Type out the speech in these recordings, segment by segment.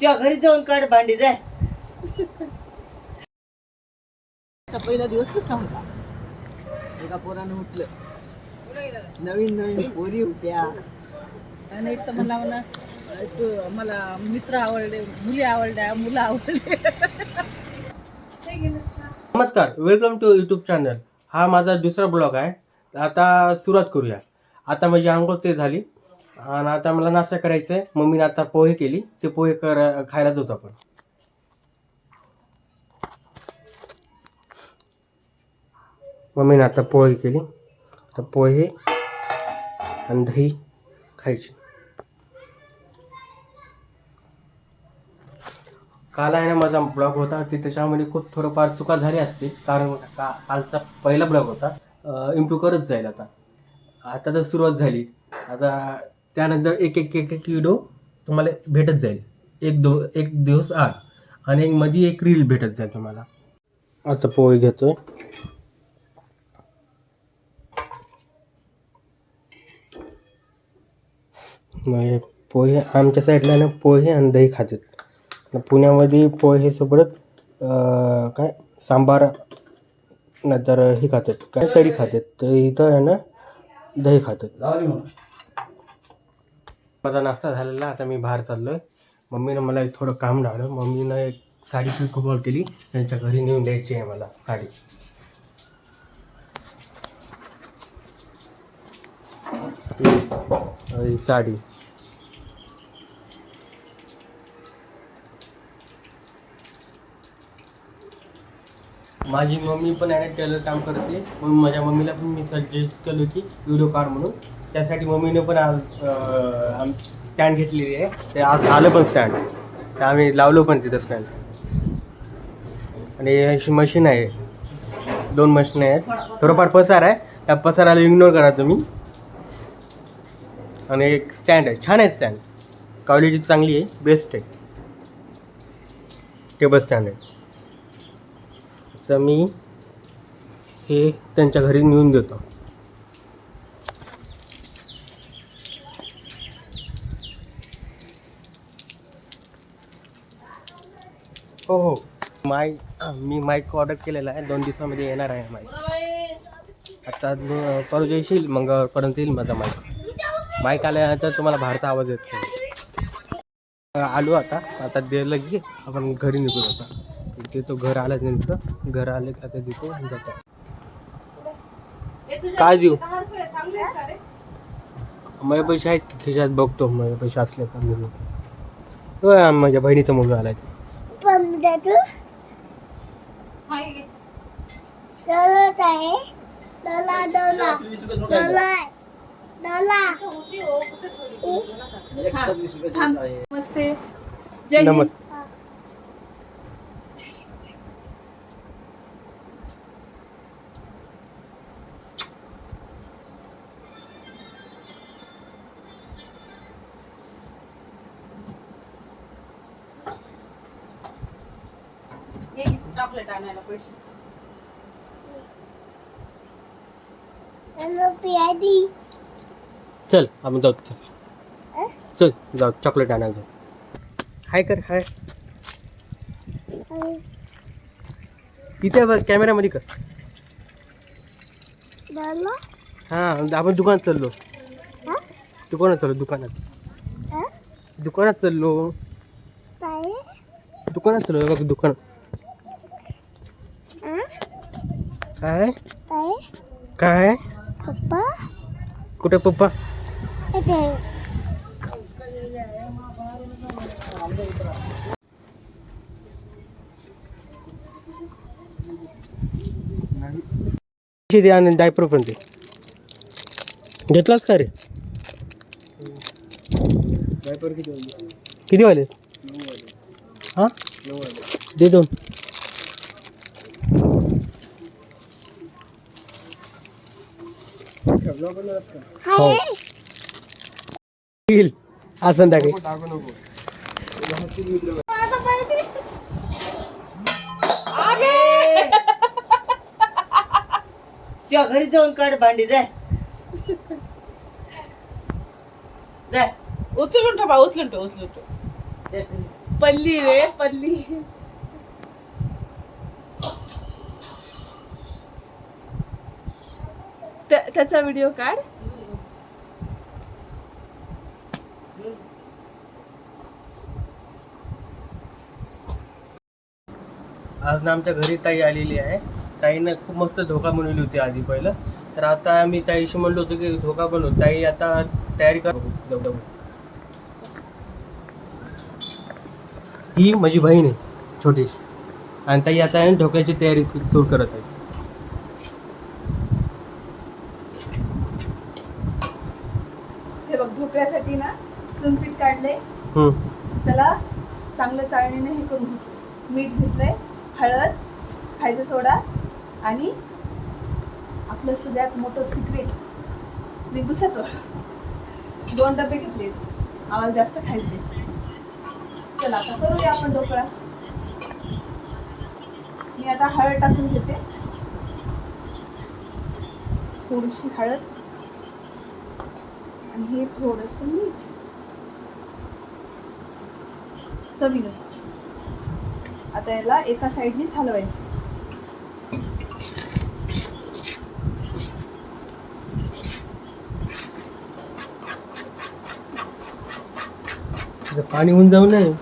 त्या घरी जाऊन काढ भांडी जाय. पहिला दिवस कसा होता? एका पोरानं उठलं, नवीन नवीन पोरी होत्या आणि एक तर म्हणला मला मित्र आवडले, मुली आवडल्या, मुलं आवडले. नमस्कार, वेलकम टू यूट्यूब चॅनल. हा माझा दुसरा ब्लॉग आहे. आता सुरुवात करूया. आता माझी आंघोळ ते झाली आणि आता मला नाश्ता करायचा आहे. मम्मीने आता पोहे केली, ते पोहे खायला जातो आपण. मम्मीने आता पोहे केली, तर पोहे आणि दही खायची. काल आहे ना माझा ब्लॉग होता, ते त्याच्यामध्ये खूप थोडंफार चुका झाली असतील, कारण कालचा पहिला ब्लॉग होता. इम्प्रूव्ह करत जाईल आता. आता तर सुरुवात झाली. आता त्यानंतर एक एक एक एक व्हिडिओ तुम्हाला भेटत जाईल. एक दिवस आड आणि मध्ये एक रील भेटत जाईल तुम्हाला. आता पोहे घेतोय. मग पोहे आमच्या साईडला ना पोहे आणि दही खातात. पुण्यामध्ये पोहे सोबत काय सांबार नंतर हे खातात, काय तरी खातात. तर इथं आहे ना दही खातात. माझा नाश्ता झालेला. आता मी बाहेर चाललोय. मम्मीनं मला एक थोडं काम लावलं. मम्मीनं एक साडी पिको केली, त्यांच्या घरी नेऊन द्यायची आहे मला साडी. ही साडी माझी मम्मी पण आहे ना टेलर काम करते, म्हणून माझ्या मम्मीला पण मी सजेस्ट केलं की व्हिडिओ काढ म्हणून. त्यासाठी मम्मीने पण आज स्टँड घेतलेली आहे. ते आज आलं पण स्टँड, तर आम्ही लावलो पण तिथं स्टँड. आणि अशी मशीन आहे, 2 मशीन आहेत. थोडंफार पसार आहे, त्या पसाराला इग्नोर करा तुम्ही. आणि एक स्टँड आहे, छान आहे स्टँड, क्वालिटी चांगली आहे, बेस्ट आहे. टेबल स्टँड आहे. तर मी हे त्यांच्या घरी नेऊन देतो. हो, मी माईक ऑर्डर केलेला आहे. 2 दिवसामध्ये येणार आहे माईक. आता परवा येईल, मंगळवारपर्यंत येईल माझा माईक आल्यानंतर तुम्हाला बाहेरचा आवाज येत नाही. आलो आता दिलं की आपण घरी निघू. आता ते तो घर आलं, त्यांचं घर आले का ते देतो जातो. काय देऊ? माझे पैसे आहेत खिशात, बघतो माझे पैसे असल्याचा म्हणून. माझ्या बहिणीचा मुलगा आलाय. नमस्ते. नमस्ते. चॉकलेट आणायला पैसे. चल आपण जाऊ. चल जाऊ चॉकलेट आणायचं. हाय कर, हाय. इथे बघ, कॅमेरामध्ये कर. हां, आपण दुकानात चाललो. दुकानात चाललो. दुकानात चाललो. बघ दुकानात. काय काय पप्पा? कुठे पप्पा? दे आणि डायपर पण दे. घेतलास का रे? डायपर किती वाले? हां, दे 2. हो, येईल आज संध्याकाळी. त्या घरी जाऊन काढ भांडी जाय. उचलून ठेवा, उचलून ठेव. जाय. पल्ली रे पल्ली. त्याचा व्हिडिओ काढ. आज ना आमच्या घरी ताई आलेली आहे. ताईनं खूप मस्त धोका बनवली होती आधी पहिलं. तर आता मी ताईशी म्हणलो होतो की धोका बनवू. ताई आता तयारी कर. ही माझी बहीण आहे छोटीशी, आणि ताई आता धोक्याची तयारी सुरू करत आहे. हे बघ, ढोकळ्यासाठी ना चुनपीठ काढले, हम्म. त्याला चांगलं चाळणीने हे करून घेतलं. मीठ घेतलंय, हळद, खायचा सोडा आणि आपलं सगळ्यात मोठं सिक्रेट लिंबू सत्व. 2 डबे घेतले, आम्हाला जास्त खायचे. चला आता करूया आपण ढोकळा. मी आता हळद टाकून घेते, थोडीशी हळद आणि हे थोडंसं मीठ चवीनुसार. आता याला एका साईडनीच हलवायचं. पाणी होऊन जाऊ नये.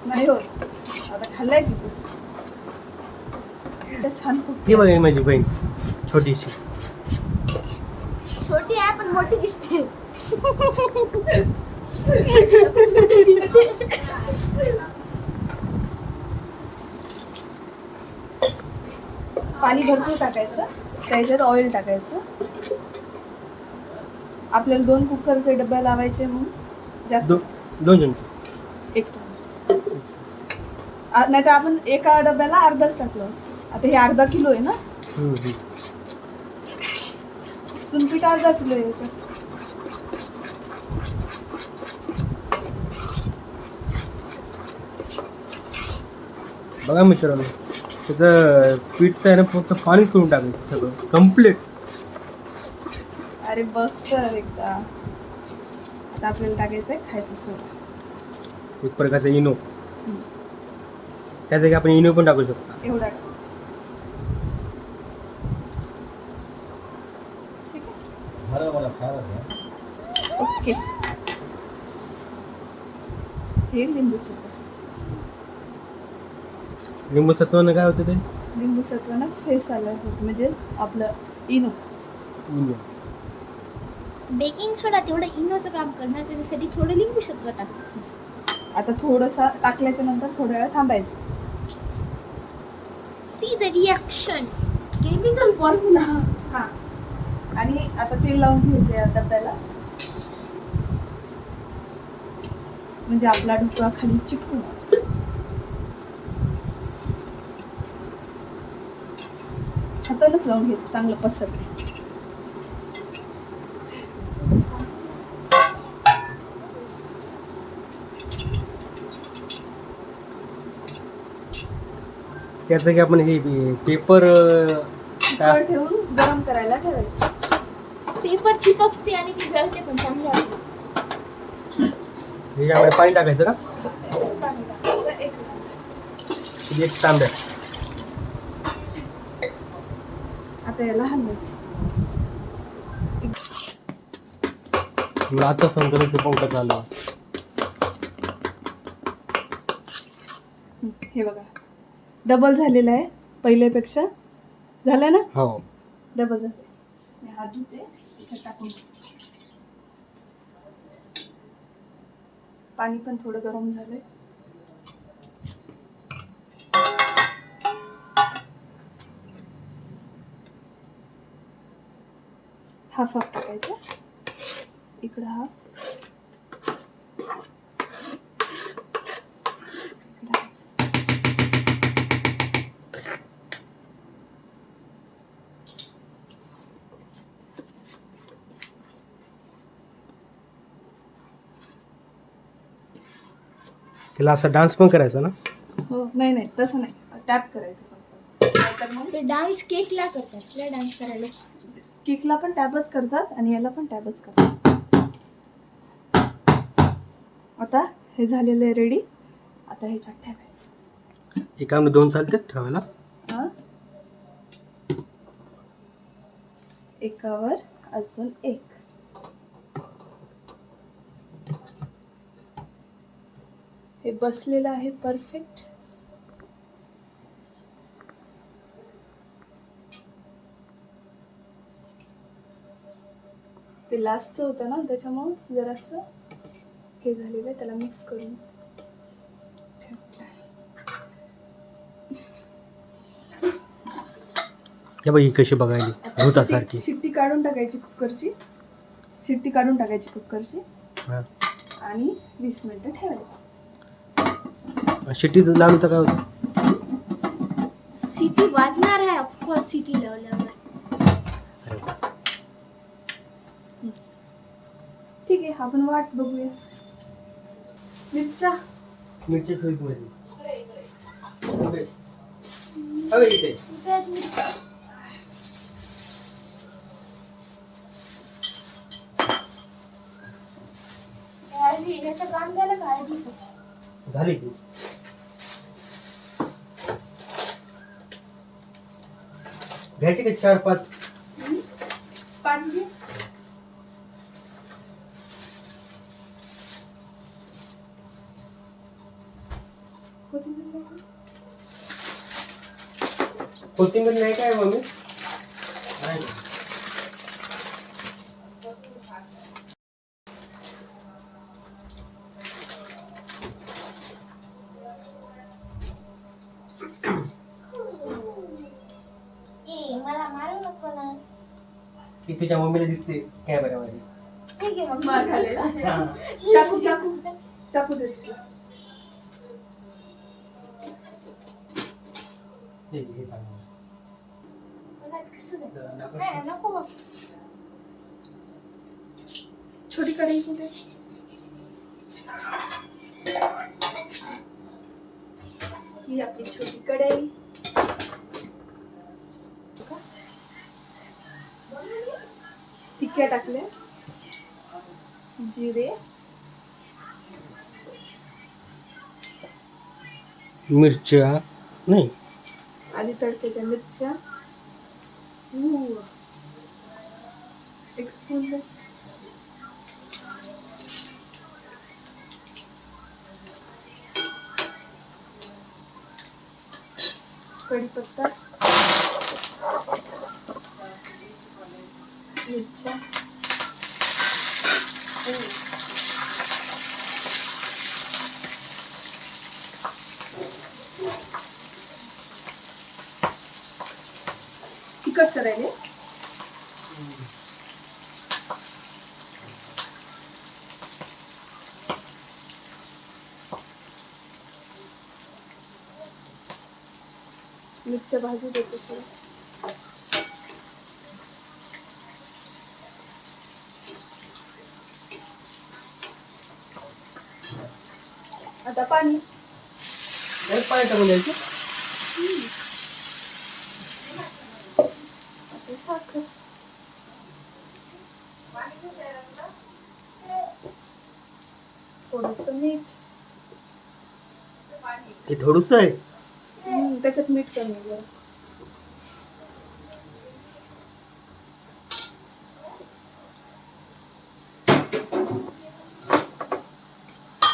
नाही होत. आता खाल्लाय की तू छान खूप. ही बघा माझी बहीण छोटीशी. छोटी आहे पण मोठी दिसते. पाणी भरपूर टाकायचं, त्याच्यात ऑइल टाकायचं. आपल्याला 2 कुकरचे डबे लावायचे, म्हणून जास्त 2 चमचे. 1 नाही तर आपण एका डब्याला अर्धाच टाकलो असतो. आता हे अर्धा किलो आहे ना, चुनपीठ अर्धा किलो आहे याच्यात. बघा मित्रांनो, त्याचं पीठचं आहे ना फक्त पाणी करून टाकायचं सगळं कम्प्लीट. अरे बघ तर एकदा. आता आपल्याला टाकायचं आहे खायचं सोडा, एक प्रकारचा इनो. त्या जागी आपण इनो पण टाकू शकतो. एवढा ठीक आहे. ओके. हे लिंबू सत्व. लिंबू सत्वानं काय होतं ते? लिंबू सत्वानं फेस आला म्हणजे आपलं इनो. इनो. बेकिंग सोडा तेवढं इनोचं काम करणार, त्याच्यासाठी थोडं लिंबू सत्व टाक. आता थोडंसं टाकल्याच्या नंतर थोड्या वेळ थांबायचं. See the reaction. Chemical formula. हां. आणि आता तेल लावून घ्यायचं या डब्याला, म्हणजे आपला ढोकळा खाली चिकटून. हातानच लावून घ्यायचं, चांगलं पसरते. त्या जागी आपण हे पेपर कुकर ठेवून गरम करायला ठेवायचं. पेपर चिपकते आणि ती जळते पण चांगली असते. ह्याच्यामध्ये पाणी टाकायचं का? पाणी टाकायचं 1 ग्लास. 1 तांब्या. आता याला हलवायचं. मला आता समजा ते पंख चालू. हे बघा, डबल झालेलं आहे पहिल्यापेक्षा. झालं ना? हो. डबल झालं. मी हात धुते, त्याच्यात टाकून घेते. पाणी पण थोडं गरम झालंय. हाफ टाकायचं. इकडं हाफ, इकडं हाफ. तिला असा डान्स पण करायचा ना? हो. नाही तसं नाही, टॅप करायचं फक्त. नाहीतर मग ते डान्स केकला करतात, तुला डान्स करायला. केकला पण टॅबच करतात आणि याला पण टॅबच करतात. आता हे झालेलं आहे रेडी. आता ह्याच्यात ठेवायचं. एकामध्ये 2 चालतात ठेवायला. हा, एकावर अजून एक. हे बसलेलं आहे परफेक्ट. ते लास्टचं होतं ना, त्याच्यामुळं जरासं हे झालेलं आहे. त्याला मिक्स करून ठेवलं आहे. हे बघ ही कशी बघायली भूतासारखी. शिट्टी काढून टाकायची कुकरची. शिट्टी काढून टाकायची कुकरची हा. आणि 20 मिनिटं ठेवायचं. शिट्टी लावली तर काय होतं? सिटी वाजणार आहे ऑफकोर्स सिटी लावल्यावर. ठीक आहे, आपण वाट बघूया. मिरच्या मिरची फ्रीज मध्ये. हवे इथे. याचं काम झालं काळजी. झाली की घ्यायची का 4-5? 5 घे. कोथिंबीर नाही काय मम्मी? नाही. मला मारू नको ना. ती तुझ्या मम्मीला दिसते कॅमेऱ्यामध्ये. ठीक आहे मग. मार खाल्लेला. हा. चाकू चाकू चाकू दे तिला. हे चांगलं. मला कसं द्या? नाही नको मग. छोटी कढई कुठे? ही आपली छोटी कढई. टिक्या टाकल्या, जिरे, मिरच्या नाही आधी तडक्याच्या मिरच्या. एक स्पून दे. कढीपत्ता, मिरच्या, तिखट करायले. मिरच्या भाजू देतो थोडं. आता पाणी. पाणी टाकून द्यायचं. आता साखर. थोडंसं मीठ. हे थोडंसं आहे. त्याच्यात मीठ कमी जरा.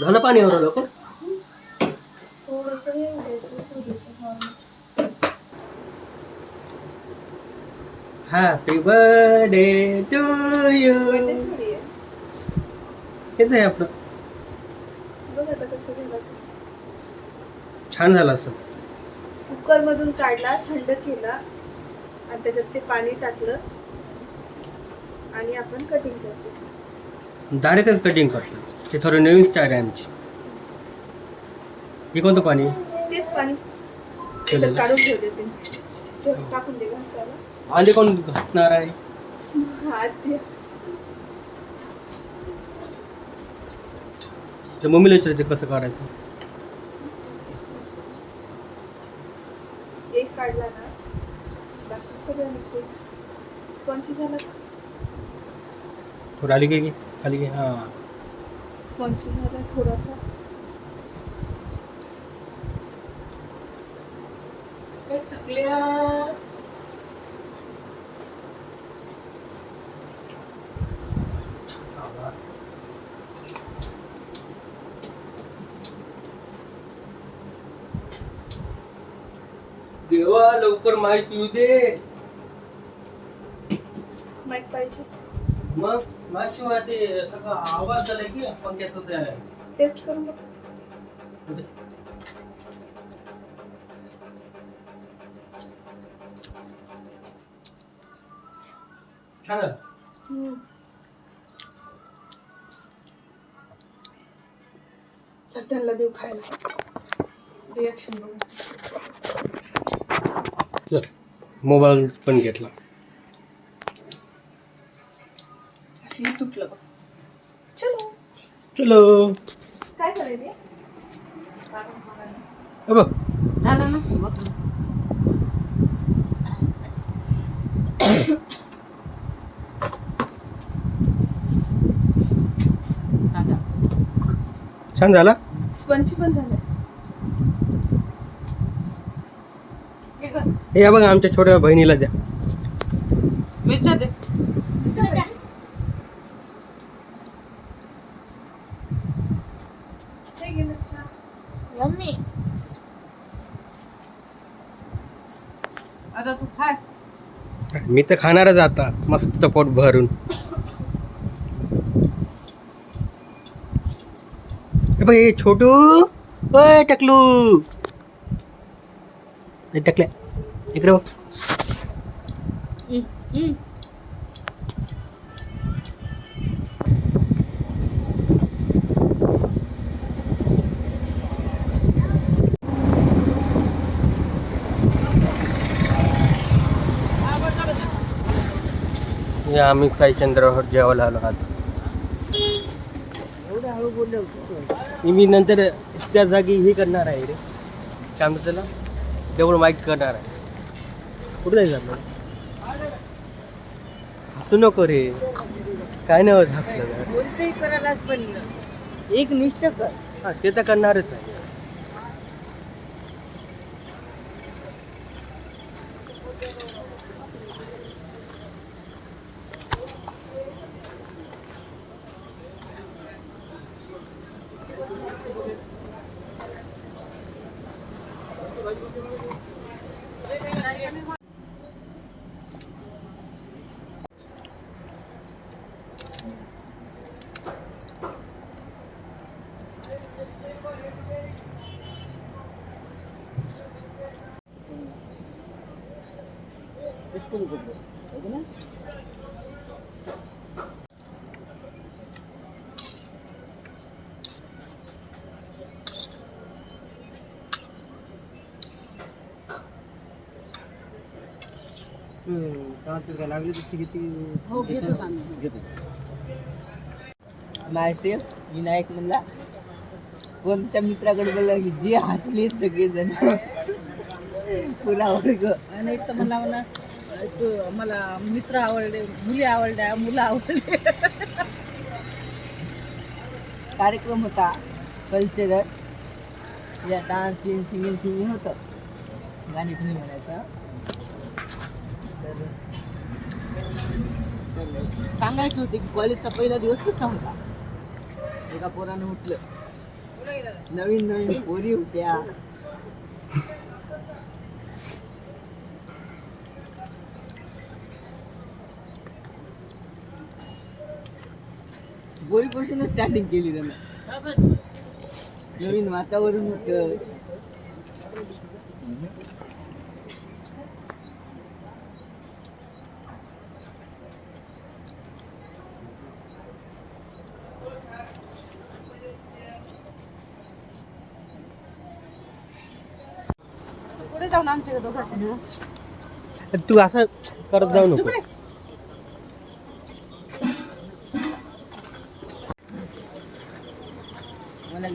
झालं पाणी एवढं लवकर? थोडंसं हे घ्यायचं. Happy birthday to you. हेच आहे आपलं. बघ आता कसं झालं. छान झालं असं. कुकर मधून काढला, थंड केला आणि त्याच्यात ते पाणी टाकलं आणि आपण कटिंग करतो. डायरेक्टच कटिंग करतो. ते थोडं नवीन स्टाईल आहे आमची. हे कोणतं पाणी? तेच पाणी त्याच्यात केलेलं. काढून ठेवले ते. टाकून दे घासायला. आले कोण घासणार आहे? हात दे. तर मम्मीला विचारायचं कसं करायचं. एक काढला ना, बाकी सगळं निघते. स्पंची झाला का? थोडं आली की खाली घे. हा स्पंची झाला थोडासा. टकल्या देवा लवकर माईक येऊ दे. माईक पाहिजे. मग माझ्याशिवाय ते सगळं आवाज झालाय की पंख्याचाच आहे. टेस्ट करून बघ. छान आहे. चल त्यांना देऊ खायला. रिॲक्शन बघू. चल मोबाईल पण घेतला. चल, हे तुटलं बघ. चलो. चलो काय करायचे? हे बघ झालं ना बघ ना. आता छान झाला. स्पंची पण झालं. हे कर. हे बघा आमच्या छोट्या बहिणीला द्या. मिरच्या दे. हे घे मिरच्या. यम्मी. आता तू खाय. मी तर खाणारच आता मस्त पोट भरून. हे बघ हे छोटू. ओय टकलू. हे टकल्या इकडे बघ. या आम्ही साईचंद्रावर जेवायला आलो आज. एवढं हळू बोलले होते. मी नंतर त्या जागी हे करणार आहे रे. काय म्हणतात त्याला तेवढं माईक करणार आहे. कुठे जायचं आपल्याला. हसू नको रे. काय नाही होत आपल्याला. कोणतेही करायलाच पण एक निष्ठ कर. हा ते तर करणारच आहे. लागली तशी किती हो घेतो आम्ही. घेतो. मायसेफ विनायक म्हणला कोणत्या मित्राकडे बोलला की जे हसले सगळेजण पुरा वर्ग. आणि एक तर म्हणला म्हणा तू मला मित्र आवडले, मुली आवडल्या, मुलं आवडले. कार्यक्रम होता कल्चरल. या डान्स सिंगिंग होतं. गाणी फिनी म्हणायचं. तर सांगायचं होते की कॉलेजचा पहिला दिवस कसा होता. एका पोरानं उठलं. नवीन नवीन पोरी होत्या. पोरीपासूनच स्टार्टिंग केली त्यानं. नवीन वातावरण होतं. पुढे जाऊन आमच्या दोघांना तू असं करत जाऊ नको. मला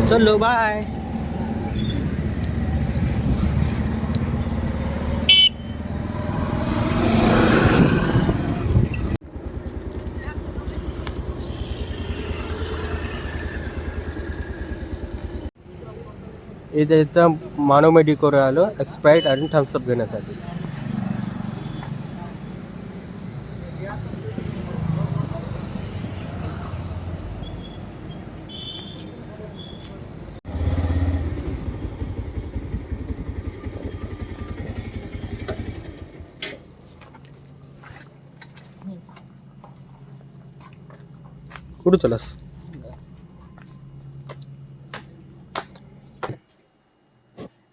चलो बाय. इथं मानव मेडिकोर आलो स्प्राईट आणि थम्सअप घेण्यासाठी. कुठं चलास?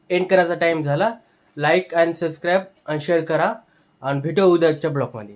एंड करायचा टाइम झाला. लाईक आणि सबस्क्राईब आणि शेअर करा आणि भेटू उद्याच्या ब्लॉगमध्ये.